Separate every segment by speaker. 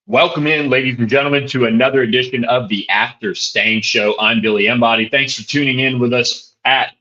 Speaker 1: Welcome in, ladies and gentlemen, to another edition of the After Stangs Show. I'm Billy Embody. Thanks for tuning in with us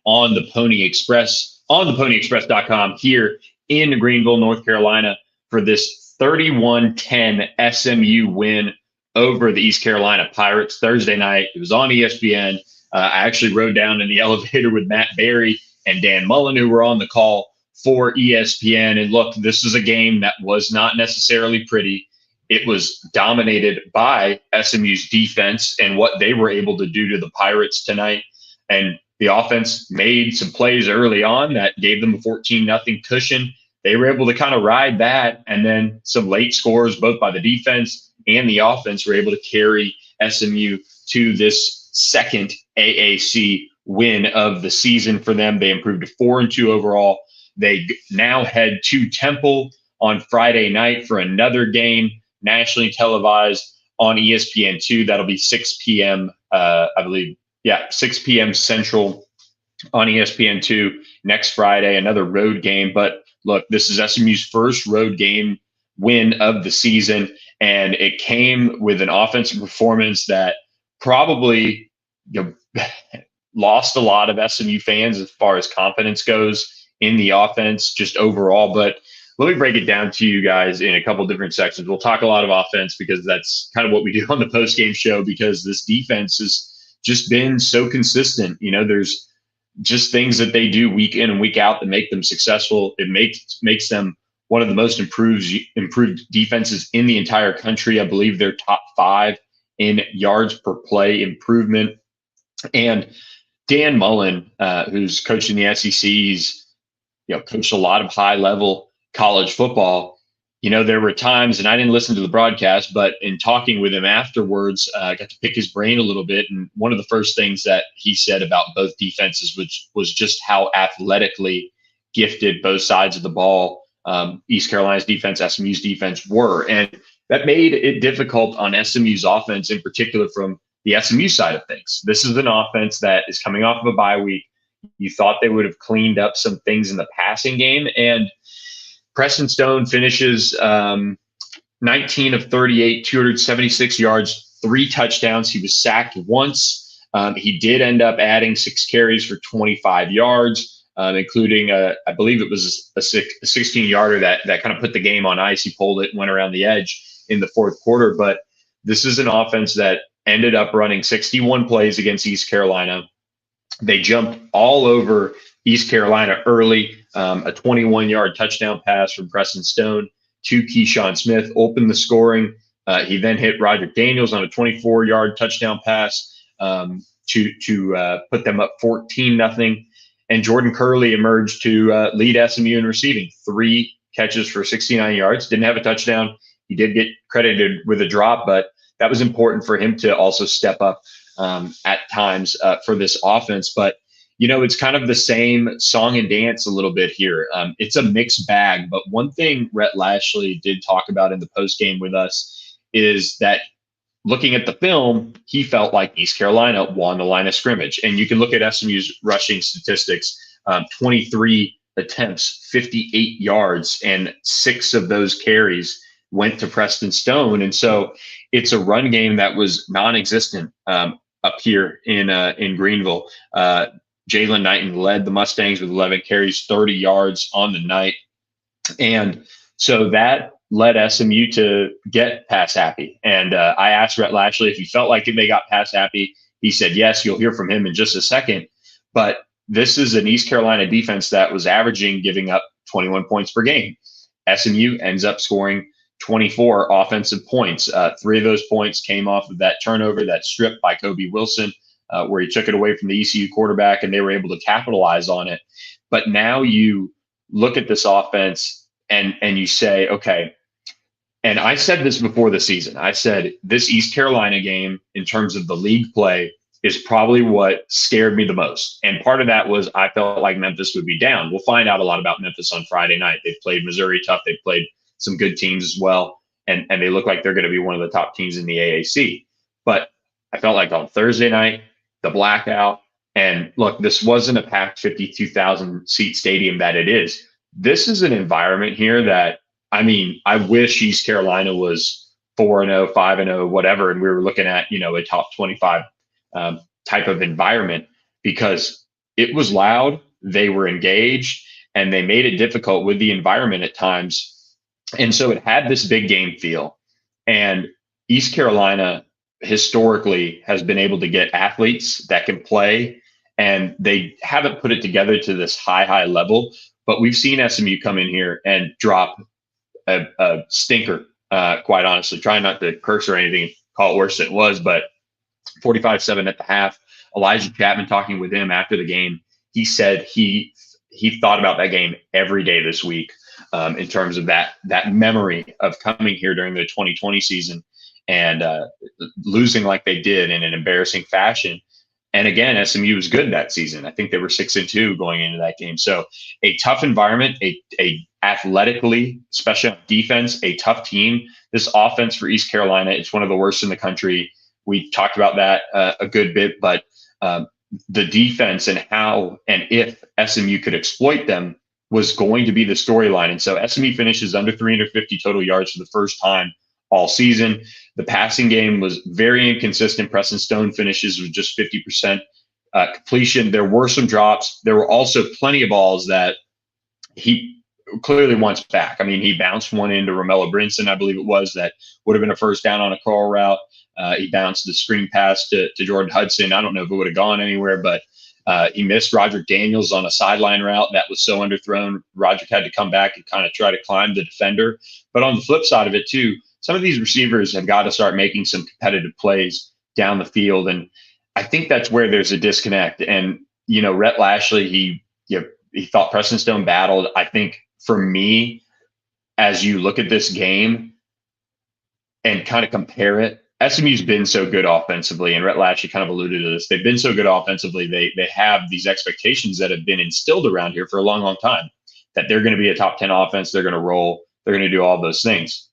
Speaker 1: on the Pony Express, on thePonyExpress.com here in Greenville, North Carolina, for this 31-10 SMU win over the East Carolina Pirates Thursday night. It was on ESPN. I actually rode down in the elevator with Matt Berry and Dan Mullen, who were on the call for ESPN. And look, this is a game that was not necessarily pretty. It was dominated by SMU's defense and what they were able to do to the Pirates tonight. And the offense made some plays early on that gave them a 14-0 cushion. They were able to kind of ride that. And then some late scores, both by the defense and the offense, were able to carry SMU to this second AAC win of the season for them. They improved to 4-2 overall. They now head to Temple on Friday night for another game, nationally televised on ESPN2. That'll be 6 p.m. I believe. Yeah, 6 p.m. Central on ESPN2 next Friday, another road game. But look, this is SMU's first road game win of the season, and it came with an offensive performance that probably lost a lot of SMU fans as far as confidence goes in the offense just overall. But let me break it down to you guys in a couple different sections. We'll talk a lot of offense because that's kind of what we do on the post-game show, because this defense has just been so consistent. There's just things that they do week in and week out that make them successful. It makes them one of the most improved defenses in the entire country. I believe they're top 5 in yards per play improvement. And Dan Mullen, who's coaching the SEC, he's coached a lot of high-level college football. There were times, and I didn't listen to the broadcast, but in talking with him afterwards, I got to pick his brain a little bit. And one of the first things that he said about both defenses, which was just how athletically gifted both sides of the ball, East Carolina's defense, SMU's defense, were. And that made it difficult on SMU's offense, in particular from the SMU side of things. This is an offense that is coming off of a bye week. You thought they would have cleaned up some things in the passing game, and Preston Stone finishes 19 of 38, 276 yards, 3 touchdowns. He was sacked once. He did end up adding 6 carries for 25 yards, including, I believe it was a 16-yarder that kind of put the game on ice. He pulled it and went around the edge in the fourth quarter. But this is an offense that ended up running 61 plays against East Carolina. They jumped all over East Carolina early. A 21-yard touchdown pass from Preston Stone to Keyshawn Smith opened the scoring. He then hit Roger Daniels on a 24-yard touchdown pass to put them up 14-0. And Jordan Curley emerged to lead SMU in receiving. 3 catches for 69 yards. Didn't have a touchdown. He did get credited with a drop, but that was important for him to also step up at times for this offense. But it's kind of the same song and dance a little bit here. It's a mixed bag. But one thing Rhett Lashley did talk about in the postgame with us is that looking at the film, he felt like East Carolina won the line of scrimmage. And you can look at SMU's rushing statistics, 23 attempts, 58 yards, and 6 of those carries went to Preston Stone. And so it's a run game that was non-existent up here in Greenville. Jalen Knighton led the Mustangs with 11 carries, 30 yards on the night. And so that led SMU to get pass happy. And I asked Rhett Lashley if he felt like they got pass happy. He said, yes, you'll hear from him in just a second. But this is an East Carolina defense that was giving up 21 points per game. SMU ends up scoring 24 offensive points. 3 of those points came off of that turnover, that strip by Kobe Wilson, where he took it away from the ECU quarterback, and they were able to capitalize on it. But now you look at this offense and you say, okay, and I said this before the season. I said this East Carolina game, in terms of the league play, is probably what scared me the most. And part of that was I felt like Memphis would be down. We'll find out a lot about Memphis on Friday night. They've played Missouri tough. They've played some good teams as well. And they look like they're going to be one of the top teams in the AAC. But I felt like on Thursday night, the blackout, and look, this wasn't a packed 52,000 seat stadium that it is. This is an environment here that, I wish East Carolina was 4-0, 5-0, whatever, and we were looking at, a top 25 type of environment because it was loud, they were engaged, and they made it difficult with the environment at times. And so it had this big game feel. And East Carolina historically has been able to get athletes that can play, and they haven't put it together to this high level. But we've seen SMU come in here and drop a stinker, quite honestly. Trying not to curse or anything, call it worse than it was, but 45-7 at the half. Elijah Chapman, talking with him after the game, he said he thought about that game every day this week, in terms of that memory of coming here during the 2020 season and losing like they did in an embarrassing fashion. And again, SMU was good that season. I think they were 6-2 going into that game. So a tough environment, a athletically, especially on defense, a tough team. This offense for East Carolina, it's one of the worst in the country. We talked about that a good bit, but the defense and how and if SMU could exploit them was going to be the storyline. And so SMU finishes under 350 total yards for the first time all season. The passing game was very inconsistent. Preston Stone finishes with just 50% completion. There were some drops. There were also plenty of balls that he clearly wants back. I mean, he bounced one into Romello Brinson, I believe it was, that would have been a first down on a curl route. He bounced the screen pass to Jordan Hudson. I don't know if it would have gone anywhere, but he missed Roderick Daniels on a sideline route that was so underthrown. Roderick had to come back and kind of try to climb the defender. But on the flip side of it, too, some of these receivers have got to start making some competitive plays down the field. And I think that's where there's a disconnect. And, Rhett Lashlee, he thought Preston Stone battled. I think for me, as you look at this game and kind of compare it, SMU's been so good offensively, and Rhett Lashlee kind of alluded to this. They've been so good offensively. They have these expectations that have been instilled around here for a long time, that they're going to be a top 10 offense. They're going to roll. They're going to do all those things.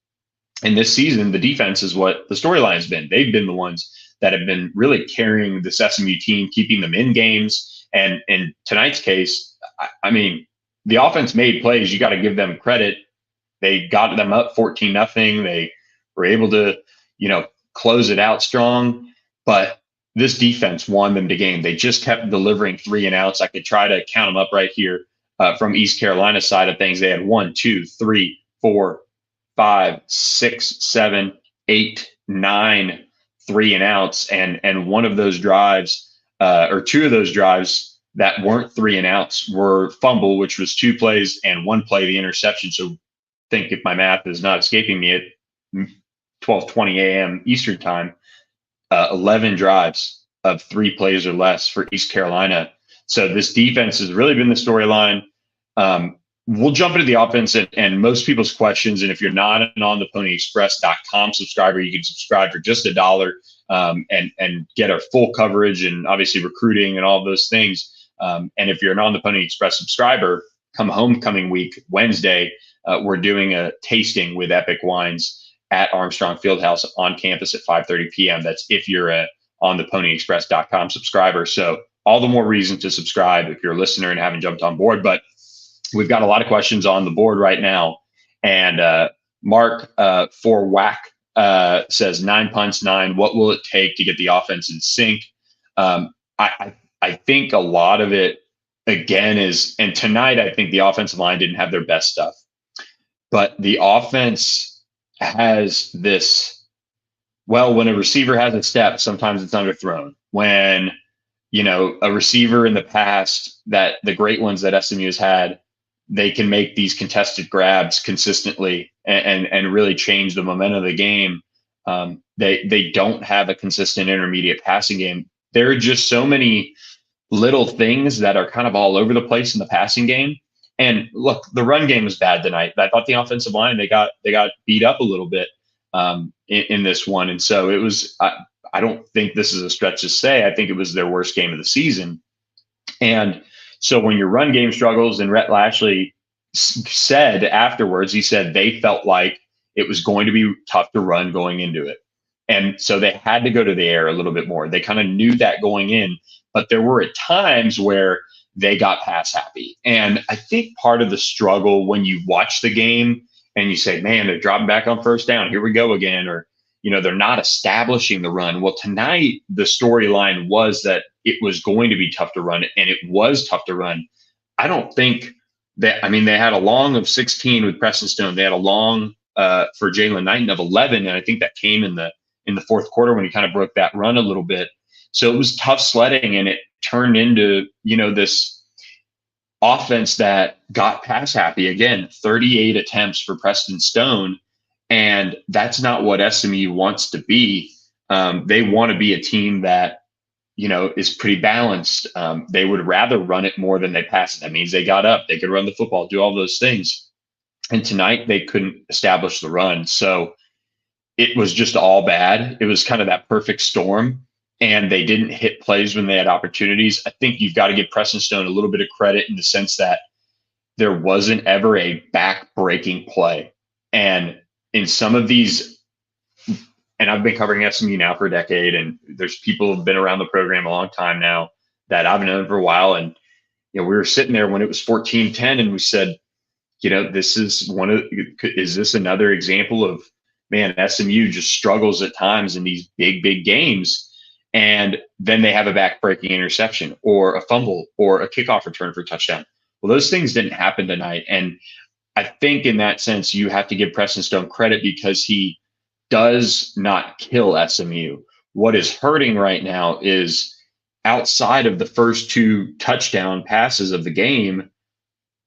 Speaker 1: And this season, the defense is what the storyline's been. They've been the ones that have been really carrying this SMU team, keeping them in games. And in tonight's case, I mean, the offense made plays. You got to give them credit. They got them up 14-0. They were able to, close it out strong. But this defense won them the game. They just kept delivering 3 and outs. I could try to count them up right here from East Carolina's side of things. They had 1, 2, 3, 4, 5, 6, 7, 8, 9 3 and outs, and one of those drives, or two of those drives that weren't 3 and outs were fumble, which was 2 plays, and 1 play the interception. So I think, if my math is not escaping me, at 12:20 a.m. Eastern time, 11 drives of 3 plays or less for East Carolina. So this defense has really been the storyline. We'll jump into the offense and most people's questions. And if you're not an ontheponyexpress.com subscriber, you can subscribe for just $1 and get our full coverage and obviously recruiting and all those things. And if you're an On the Pony Express subscriber, come homecoming week, Wednesday, we're doing a tasting with Epic Wines at Armstrong Fieldhouse on campus at 5:30 p.m. That's if you're a ontheponyexpress.com subscriber. So all the more reason to subscribe if you're a listener and haven't jumped on board. But we've got a lot of questions on the board right now. And Mark for Whack says 9 punts, 9. What will it take to get the offense in sync? I think a lot of it, again, is, and tonight I think the offensive line didn't have their best stuff. But the offense has this, well, when a receiver has a step, sometimes it's underthrown. When, a receiver in the past, that the great ones that SMU has had, they can make these contested grabs consistently and really change the momentum of the game. They don't have a consistent intermediate passing game. There are just so many little things that are kind of all over the place in the passing game. And look, the run game was bad tonight. I thought the offensive line, they got beat up a little bit in this one. And so it was, I don't think this is a stretch to say, I think it was their worst game of the season. And so when your run game struggles, and Rhett Lashlee said afterwards, he said they felt like it was going to be tough to run going into it. And so they had to go to the air a little bit more. They kind of knew that going in, but there were at times where they got pass happy. And I think part of the struggle when you watch the game and you say, man, they're dropping back on first down, here we go again, or they're not establishing the run. Well, tonight, the storyline was that it was going to be tough to run, and it was tough to run. I don't think that, I mean, they had a long of 16 with Preston Stone. They had a long for Jalen Knighton of 11, and I think that came in the fourth quarter when he kind of broke that run a little bit. So it was tough sledding, and it turned into, this offense that got pass happy. Again, 38 attempts for Preston Stone, and that's not what SMU wants to be. They want to be a team that, is pretty balanced. They would rather run it more than they pass it. That means they got up, they could run the football, do all those things. And tonight they couldn't establish the run. So it was just all bad. It was kind of that perfect storm, and they didn't hit plays when they had opportunities. I think you've got to give Preston Stone a little bit of credit in the sense that there wasn't ever a back-breaking play. And in some of these, and I've been covering SMU now for a decade, and there's people who've been around the program a long time now that I've known for a while. And, we were sitting there when it was 14-10, and we said, this is is this another example of, man, SMU just struggles at times in these big games, and then they have a back-breaking interception or a fumble or a kickoff return for a touchdown. Well, those things didn't happen tonight, and I think in that sense you have to give Preston Stone credit because he does not kill SMU. What is hurting right now is outside of the first two touchdown passes of the game,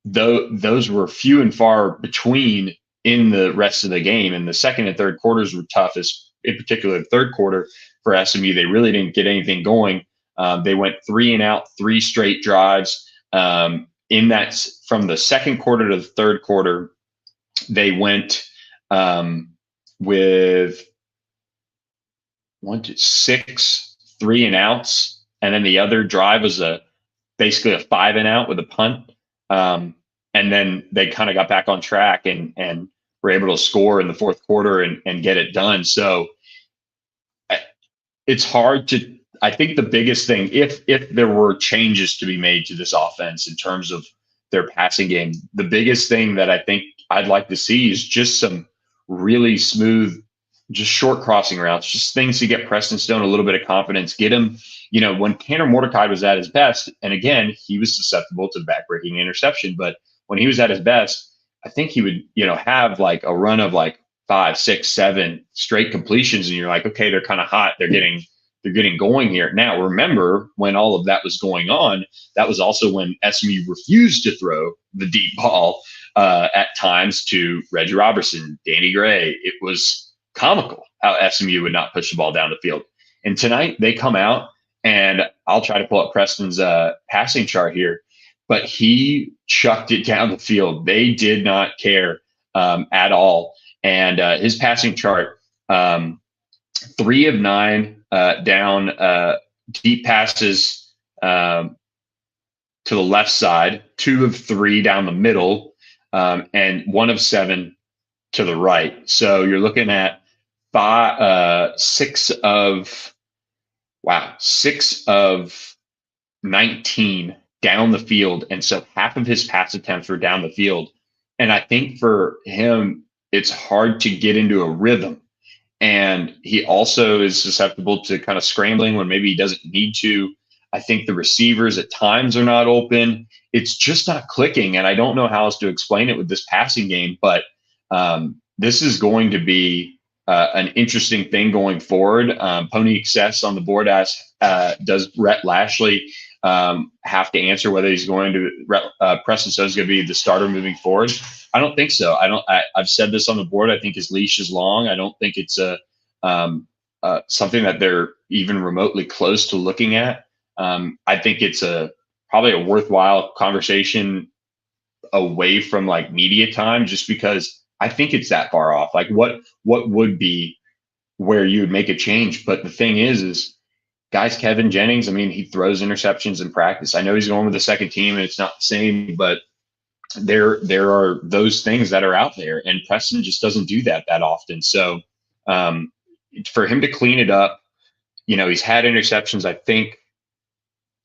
Speaker 1: though those were few and far between in the rest of the game. And the second and third quarters were toughest, in particular the third quarter for SMU. They really didn't get anything going. They went 3 and out, 3 straight drives. In that, from the second quarter to the third quarter, they went with 6 3 and outs, and then the other drive was basically a 5 and out with a punt. And then they kind of got back on track and were able to score in the fourth quarter and get it done. So it's hard to, I think the biggest thing, if there were changes to be made to this offense in terms of their passing game, the biggest thing that I think I'd like to see is just some really smooth, just short crossing routes, just things to get Preston Stone a little bit of confidence, get him, when Tanner Mordecai was at his best, and again, he was susceptible to backbreaking interception, but when he was at his best, I think he would, have like a run of like 5, 6, 7 straight completions, and you're like, okay, they're kind of hot. They're getting going here. Now, remember when all of that was going on, that was also when SMU refused to throw the deep ball at times to Reggie Robertson, Danny Gray. It was comical how SMU would not push the ball down the field. And tonight they come out, and I'll try to pull up Preston's passing chart here, but he chucked it down the field. They did not care at all. And his passing chart, 3 of 9 down deep passes to the left side, 2 of 3 down the middle, and 1 of 7 to the right. So you're looking at 6 of 19 down the field. And so half of his pass attempts were down the field. And I think for him, it's hard to get into a rhythm. And he also is susceptible to kind of scrambling when maybe he doesn't need to. I think the receivers at times are not open. It's just not clicking. And I don't know how else to explain it with this passing game, but this is going to be an interesting thing going forward. Pony Excess on the board asks, does Rhett Lashley have to answer whether he's going to Preston Stone's going to be the starter moving forward? I don't think so. I've said this on the board. I think his leash is long. I don't think it's something that they're even remotely close to looking at. I think it's probably a worthwhile conversation away from like media time, just because I think it's that far off. Like what would be where you would make a change? But the thing is guys, Kevin Jennings, I mean, he throws interceptions in practice. I know he's going with the second team and it's not the same, but there are those things that are out there, and Preston just doesn't do that often. So for him to clean it up, he's had interceptions, I think,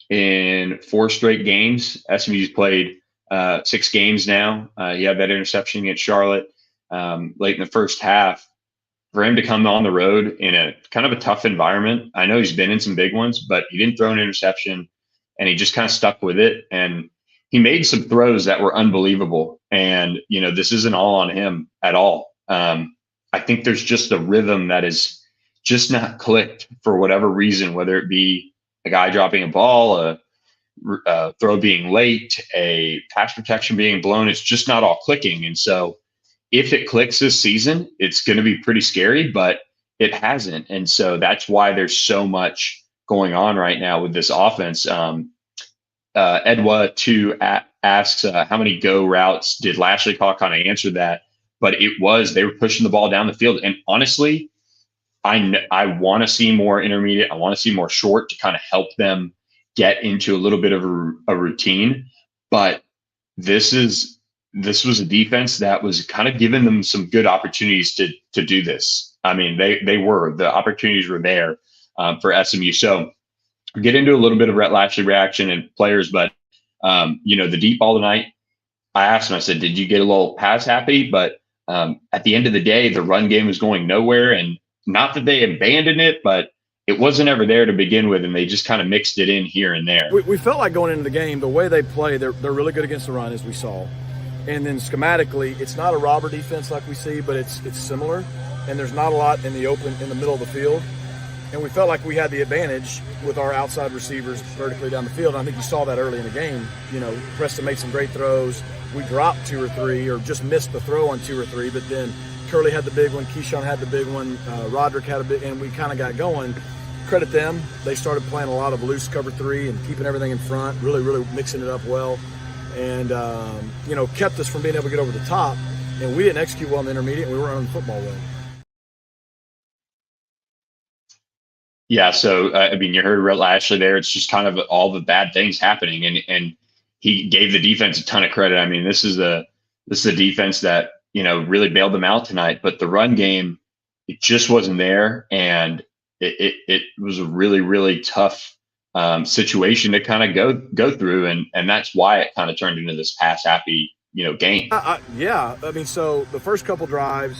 Speaker 1: in 4 straight games. SMU's played 6 games now. He had that interception against Charlotte late in the first half. for him to come on the road in a kind of a tough environment. I know he's been in some big ones, but he didn't throw an interception, and he just kind of stuck with it. And he made some throws that were unbelievable. And, this isn't all on him at all. I think there's just a rhythm that is just not clicked for whatever reason, whether it be a guy dropping a ball, a throw being late, a pass protection being blown. It's just not all clicking. And so if it clicks this season, it's going to be pretty scary, but it hasn't. And so that's why there's so much going on right now with this offense. Edwa2 asks, how many go routes did Lashley call? Kind of answered that, but they were pushing the ball down the field. And honestly, I want to see more intermediate. I want to see more short to kind of help them get into a little bit of a routine. But this was a defense that was kind of giving them some good opportunities to do this. I mean, the opportunities were there for SMU. So we'll get into a little bit of Rhett Lashley reaction and players, but the deep ball tonight, I asked him, I said, did you get a little pass happy? But at the end of the day, the run game was going nowhere, and not that they abandoned it, but it wasn't ever there to begin with, and they just kind of mixed it in here and there.
Speaker 2: We felt like going into the game, the way they play, they're really good against the run, as we saw. And then schematically, it's not a robber defense like we see, but it's similar. And there's not a lot in the middle of the field. And we felt like we had the advantage with our outside receivers vertically down the field. And I think you saw that early in the game. Preston made some great throws. We dropped 2 or 3 or just missed the throw on 2 or 3, but then Curley had the big one, Keyshawn had the big one, Roderick had a big, and we kind of got going. Credit them. They started playing a lot of loose cover 3 and keeping everything in front, really, really mixing it up well. And, kept us from being able to get over the top. And we didn't execute well in the intermediate, and we weren't running the football well.
Speaker 1: Yeah, so, you heard Rhett Lashley there. It's just kind of all the bad things happening. And he gave the defense a ton of credit. I mean, this is a defense that, really bailed them out tonight. But the run game, it just wasn't there. And it was a really, really tough situation to kind of go through. And that's why it kind of turned into this pass happy, game.
Speaker 2: Yeah. So the first couple drives,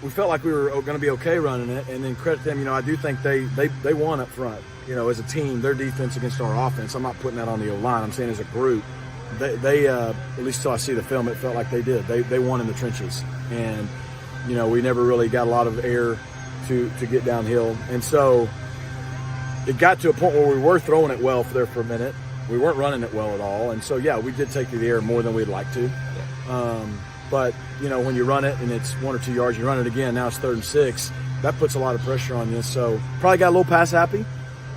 Speaker 2: we felt like we were going to be okay running it. And then credit them, I do think they won up front, as a team, their defense against our offense. I'm not putting that on the O-line. I'm saying as a group, they at least till I see the film, it felt like they did. They won in the trenches. And, we never really got a lot of air to get downhill. And so it got to a point where we were throwing it well there for a minute. We weren't running it well at all. And so, yeah, we did take to the air more than we'd like to. But, when you run it and it's 1 or 2 yards, you run it again, now it's 3rd and 6, that puts a lot of pressure on you. So probably got a little pass happy,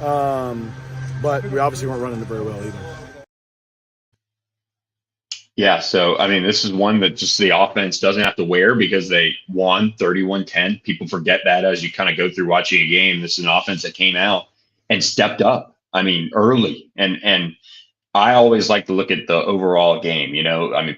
Speaker 2: but we obviously weren't running it very well either.
Speaker 1: Yeah, so, this is one that just the offense doesn't have to wear because they won 31-10. People forget that as you kind of go through watching a game. This is an offense that came out and stepped up, early. And I always like to look at the overall game.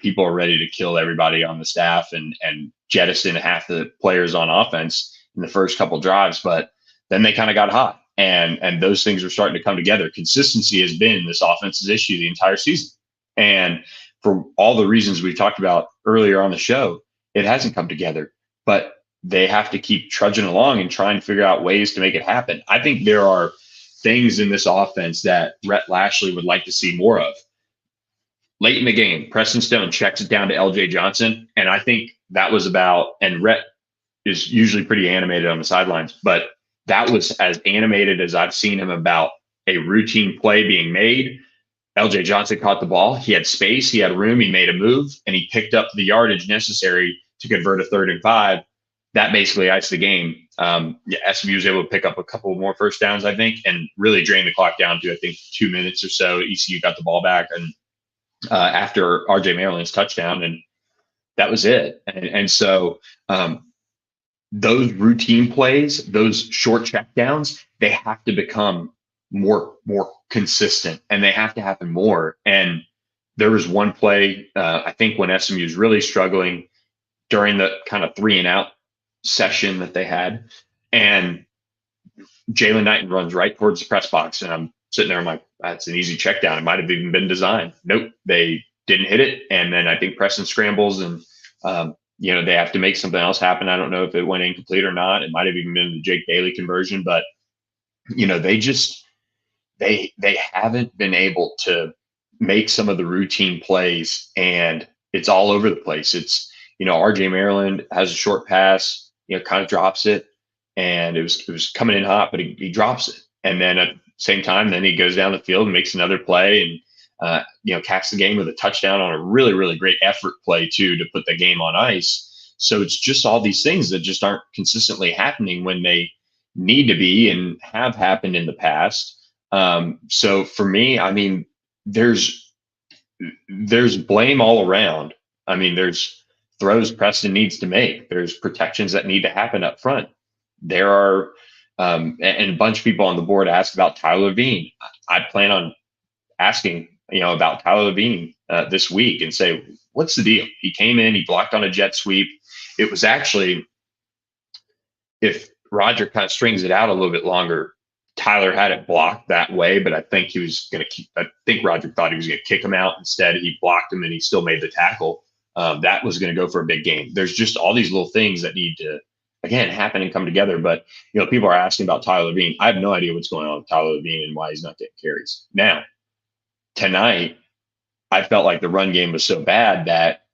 Speaker 1: People are ready to kill everybody on the staff and jettison half the players on offense in the first couple drives, but then they kind of got hot, and those things are starting to come together. Consistency has been this offense's issue the entire season, and for all the reasons we talked about earlier on the show, it hasn't come together. But they have to keep trudging along and trying to figure out ways to make it happen. I think there are things in this offense that Rhett Lashley would like to see more of. Late in the game, Preston Stone checks it down to LJ Johnson. And I think that was and Rhett is usually pretty animated on the sidelines, but that was as animated as I've seen him about a routine play being made. LJ Johnson caught the ball. He had space, he had room, he made a move, and he picked up the yardage necessary to convert a 3rd and 5. That basically iced the game. SMU was able to pick up a couple more first downs, I think, and really drain the clock down to, I think, 2 minutes or so. ECU got the ball back and after RJ Maryland's touchdown, and that was it. And so those routine plays, those short check downs, they have to become more consistent, and they have to happen more. And there was one play, I think, when SMU was really struggling during the kind of 3 and out session that they had, and Jalen Knighton runs right towards the press box, and I'm sitting there, I'm like, that's an easy check down. It might have even been designed. Nope, they didn't hit it. And then I think Preston scrambles, and they have to make something else happen. I don't know if it went incomplete or not. It might have even been the Jake Bailey conversion, but they just they haven't been able to make some of the routine plays, and it's all over the place. It's RJ Maryland has a short pass, kind of drops it, and it was coming in hot, but he drops it, and then at the same time, then he goes down the field and makes another play, and caps the game with a touchdown on a really, really great effort play too to put the game on ice. So it's just all these things that just aren't consistently happening when they need to be and have happened in the past. So for me, I mean, there's blame all around. I mean, there's throws Preston needs to make. There's protections that need to happen up front. There are, and a bunch of people on the board asked about Tyler Levine. I plan on asking, about Tyler Levine this week and say, what's the deal? He came in, he blocked on a jet sweep. It was actually, if Roger kind of strings it out a little bit longer, Tyler had it blocked that way, but I think he was going to keep. I think Roger thought he was going to kick him out. Instead, he blocked him and he still made the tackle. That was going to go for a big game. There's just all these little things that need to, again, happen and come together. But people are asking about Tyler Levine. I have no idea what's going on with Tyler Levine and why he's not getting carries. Now, tonight, I felt like the run game was so bad that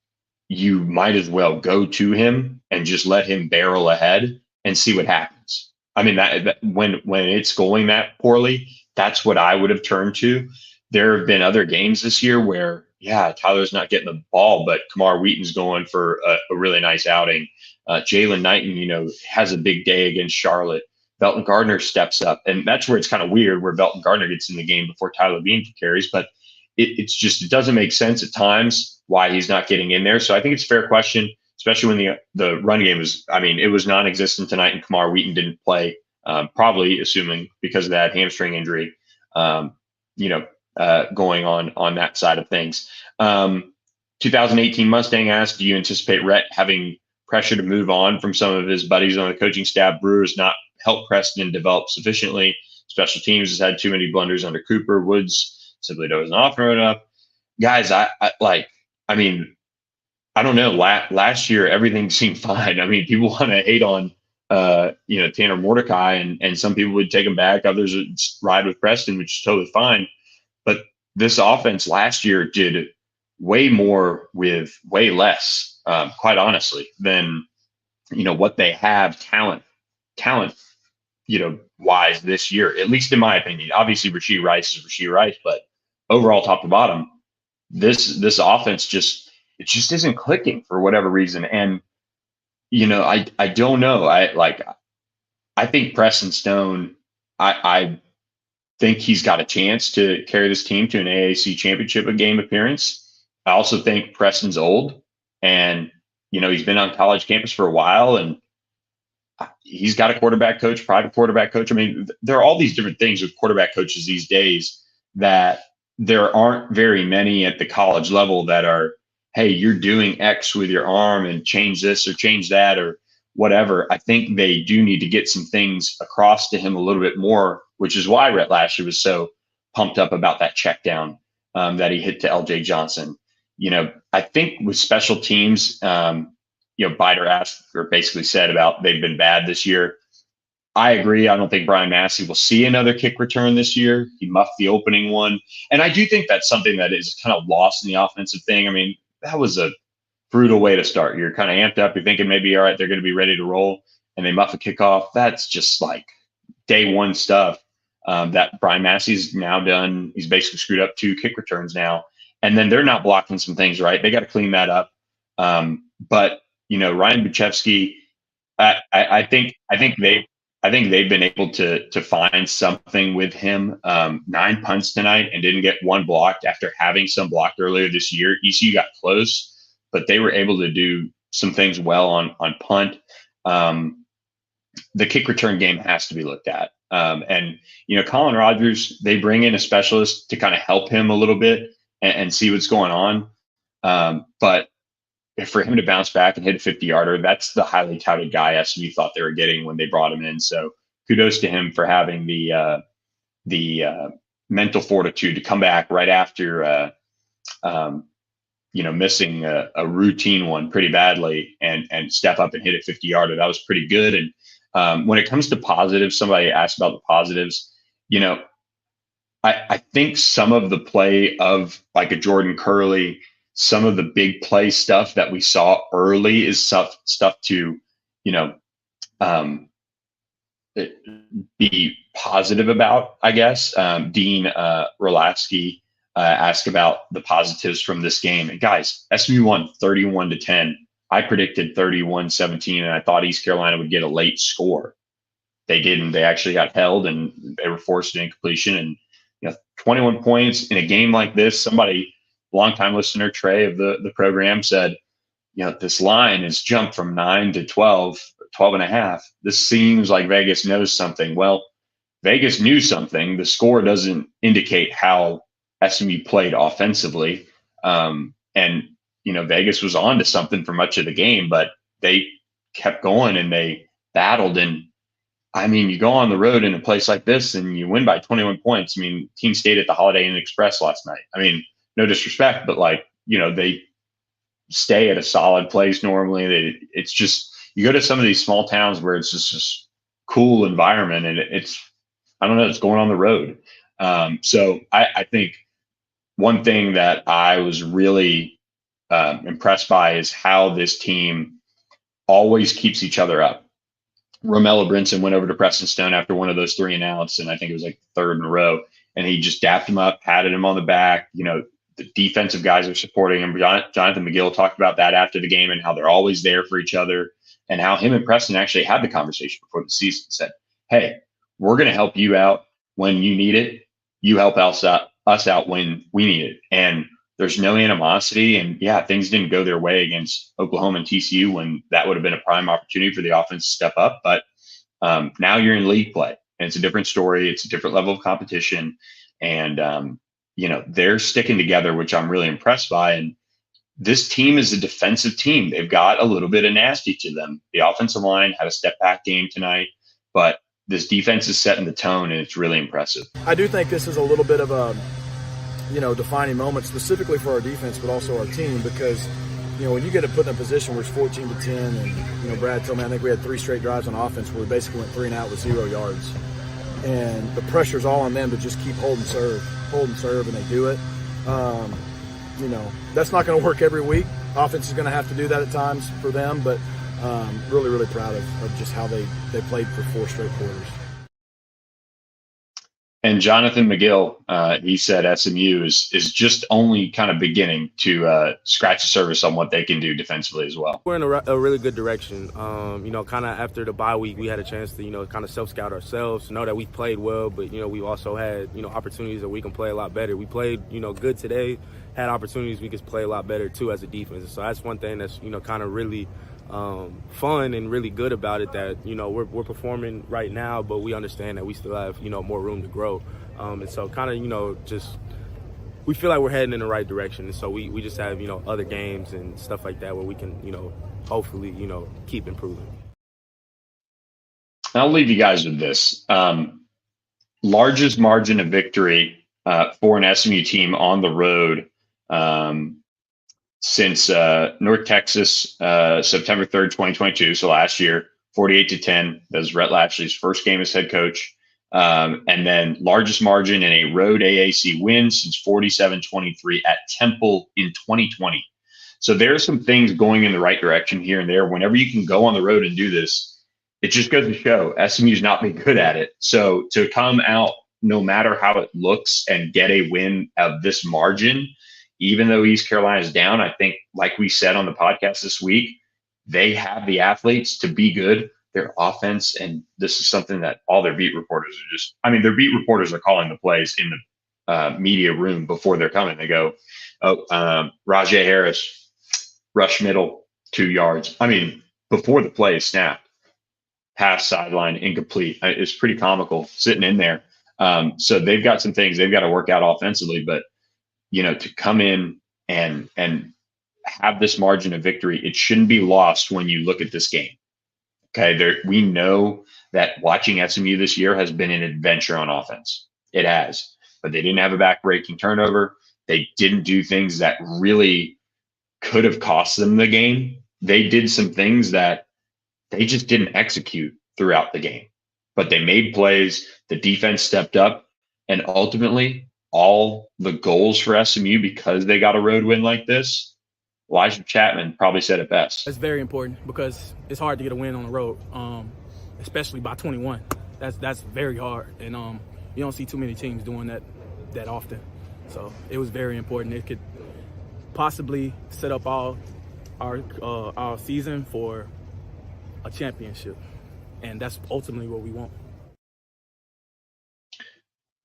Speaker 1: you might as well go to him and just let him barrel ahead and see what happens. I mean, that when it's going that poorly, that's what I would have turned to. There have been other games this year where, Tyler's not getting the ball, but Kamar Wheaton's going for a really nice outing. Jalen Knighton, has a big day against Charlotte. Belton Gardner steps up, and that's where it's kind of weird, where Belton Gardner gets in the game before Tyler Levine carries. But it doesn't make sense at times why he's not getting in there. So I think it's a fair question, especially when the run game it was non-existent tonight, and Kamar Wheaton didn't play, probably assuming because of that hamstring injury, going on that side of things. 2018 Mustang asked, do you anticipate Rhett having pressure to move on from some of his buddies on the coaching staff? Brewers not helped Preston develop sufficiently. Special teams has had too many blunders under Cooper. Woods simply doesn't offer it up. Guys, I don't know. Last year, everything seemed fine. I mean, people want to hate on, Tanner Mordecai, and some people would take him back. Others would ride with Preston, which is totally fine. But this offense last year did way more with way less, quite honestly, than, what they have talent, wise this year, at least in my opinion. Obviously, Rashee Rice is Rashee Rice, but overall, top to bottom, this offense just isn't clicking for whatever reason. And I don't know. I think Preston Stone. I think he's got a chance to carry this team to an AAC championship game appearance. I also think Preston's old, and he's been on college campus for a while, and he's got a quarterback coach, private quarterback coach. I mean, there are all these different things with quarterback coaches these days that there aren't very many at the college level that are, hey, you're doing X with your arm and change this or change that or whatever. I think they do need to get some things across to him a little bit more, which is why Rhett last year was so pumped up about that check down that he hit to LJ Johnson. I think with special teams, Biter asked or basically said about they've been bad this year. I agree. I don't think Brian Massey will see another kick return this year. He muffed the opening one. And I do think that's something that is kind of lost in the offensive thing. I mean, that was a brutal way to start. You're kind of amped up. You're thinking maybe, all right, they're going to be ready to roll, and they muff a kickoff. That's just like day one stuff that Brian Massey's now done. He's basically screwed up 2 kick returns now. And then they're not blocking some things right. They got to clean that up. But, Ryan Buchevsky, I think they've been able to find something with him. 9 punts tonight and didn't get one blocked after having some blocked earlier this year. ECU got close, but they were able to do some things well on punt. The kick return game has to be looked at. And Colin Rogers, they bring in a specialist to kind of help him a little bit and see what's going on. But for him to bounce back and hit a 50-yarder, that's the highly touted guy SMU thought they were getting when they brought him in. So kudos to him for having the mental fortitude to come back right after missing a routine one pretty badly and step up and hit a 50-yarder. That was pretty good. And when it comes to positives, somebody asked about the positives. I think some of the play of like a Jordan Curley, some of the big play stuff that we saw early is stuff to, um, be positive about, I guess. Dean Rolaski asked about the positives from this game. And guys, SMU won 31-10. I predicted 31-17, and I thought East Carolina would get a late score. They didn't. They actually got held, and they were forced to incompletion. And 21 points in a game like this. Somebody, longtime listener Trey of the program, said, this line has jumped from 9 to 12, 12 and a half. This seems like Vegas knows something. Well, Vegas knew something. The score doesn't indicate how SMU played offensively. And Vegas was on to something for much of the game, but they kept going and they battled. And I mean, you go on the road in a place like this and you win by 21 points. I mean, team stayed at the Holiday Inn Express last night. I mean, no disrespect, but they stay at a solid place normally. It's just, you go to some of these small towns where it's just this cool environment, and it's going on the road. So I think one thing that I was really impressed by is how this team always keeps each other up. Romello Brinson went over to Preston Stone after one of those 3 and outs, and I think it was like third in a row, and he just dapped him up, patted him on the back. The defensive guys are supporting him. Jonathan McGill talked about that after the game and how they're always there for each other, and how him and Preston actually had the conversation before the season. Said, hey, we're going to help you out when you need it. You help us out when we need it. And there's no animosity. And yeah, things didn't go their way against Oklahoma and TCU when that would have been a prime opportunity for the offense to step up. But now you're in league play, and it's a different story. It's a different level of competition. And, they're sticking together, which I'm really impressed by. And this team is a defensive team. They've got a little bit of nasty to them. The offensive line had a step back game tonight, but this defense is setting the tone, and it's really impressive.
Speaker 2: I do think this is a little bit of a, defining moment specifically for our defense, but also our team, because, when you get to put in a position where it's 14-10, and, Brad told me, I think we had 3 straight drives on offense where we basically went 3 and out with 0 yards. And the pressure's all on them to just keep hold and serve, and they do it. That's not going to work every week. Offense is going to have to do that at times for them, but really, really proud of just how they played for 4 straight quarters.
Speaker 1: And Jonathan McGill, he said SMU is just only kind of beginning to scratch the surface on what they can do defensively as well.
Speaker 3: We're in a really good direction. Kind of after the bye week, we had a chance to, kind of self-scout ourselves, know that we played well, but, we also had, opportunities that we can play a lot better. We played, good today, had opportunities we could play a lot better, too, as a defense. So that's one thing that's, kind of really fun and really good about it, that we're performing right now, but we understand that we still have more room to grow, and so kind of just we feel like we're heading in the right direction, and so we just have other games and stuff like that where we can hopefully keep improving.
Speaker 1: I'll leave you guys with this. Largest margin of victory for an SMU team on the road since North Texas, September 3rd, 2022, so last year, 48-10. That was Rhett Latchley's first game as head coach. And then largest margin in a road AAC win since 47-23 at Temple in 2020. So there are some things going in the right direction here and there. Whenever you can go on the road and do this, it just goes to show SMU's not been good at it. So to come out, no matter how it looks, and get a win of this margin, even though East Carolina is down, I think, like we said on the podcast this week, they have the athletes to be good. Their offense, and this is something that all their beat reporters are their beat reporters are calling the plays in the media room before they're coming. They go, Rajay Harris, rush middle, 2 yards. Before the play is snapped, pass sideline, incomplete. It's pretty comical sitting in there. So they've got some things they've got to work out offensively, but to come in and have this margin of victory, it shouldn't be lost when you look at this game. Okay, we know that watching SMU this year has been an adventure on offense. It has, but they didn't have a back-breaking turnover. They didn't do things that really could have cost them the game. They did some things that they just didn't execute throughout the game, but they made plays. The defense stepped up, and ultimately, all the goals for SMU, because they got a road win like this, Elijah Chapman probably said it best.
Speaker 4: It's very important because it's hard to get a win on the road, especially by 21. That's very hard, and you don't see too many teams doing that often. So it was very important. It could possibly set up our season for a championship, and that's ultimately what we want.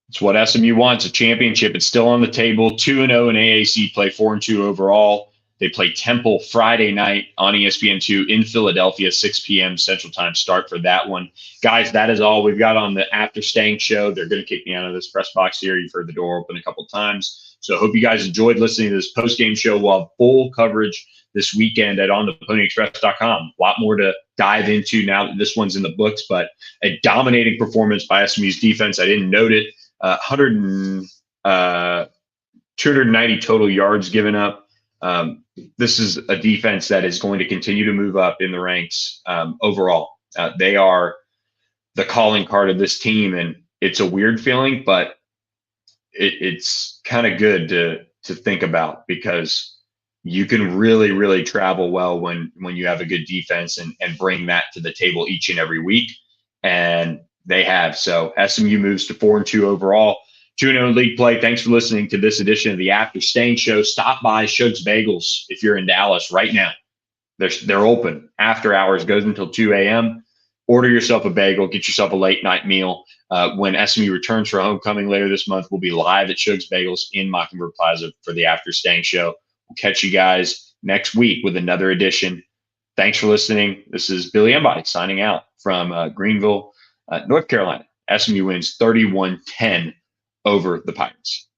Speaker 1: It's what SMU wants, a championship. It's still on the table. 2-0 in AAC play, 4-2 overall. They play Temple Friday night on ESPN2 in Philadelphia, 6 p.m. Central Time start for that one. Guys, that is all we've got on the After Stangs show. They're going to kick me out of this press box here. You've heard the door open a couple times. So I hope you guys enjoyed listening to this postgame show. We'll have full coverage this weekend at onthePonyExpress.com. A lot more to dive into now that this one's in the books, but a dominating performance by SMU's defense. I didn't note it. 290 total yards given up. This is a defense that is going to continue to move up in the ranks overall. They are the calling card of this team, and it's a weird feeling, but it's kind of good to think about, because you can really, really travel well when you have a good defense and bring that to the table each and every week. And they have. So SMU moves to 4-2 overall. 2-0 league play. Thanks for listening to this edition of the After Stangs show. Stop by Shug's Bagels if you're in Dallas right now. They're open. After hours goes until 2 a.m. Order yourself a bagel. Get yourself a late night meal. When SMU returns for homecoming later this month, we'll be live at Shug's Bagels in Mockingbird Plaza for the After Stangs show. We'll catch you guys next week with another edition. Thanks for listening. This is Billy Embody signing out from Greenville, North Carolina. SMU wins 31-10 over the Pirates.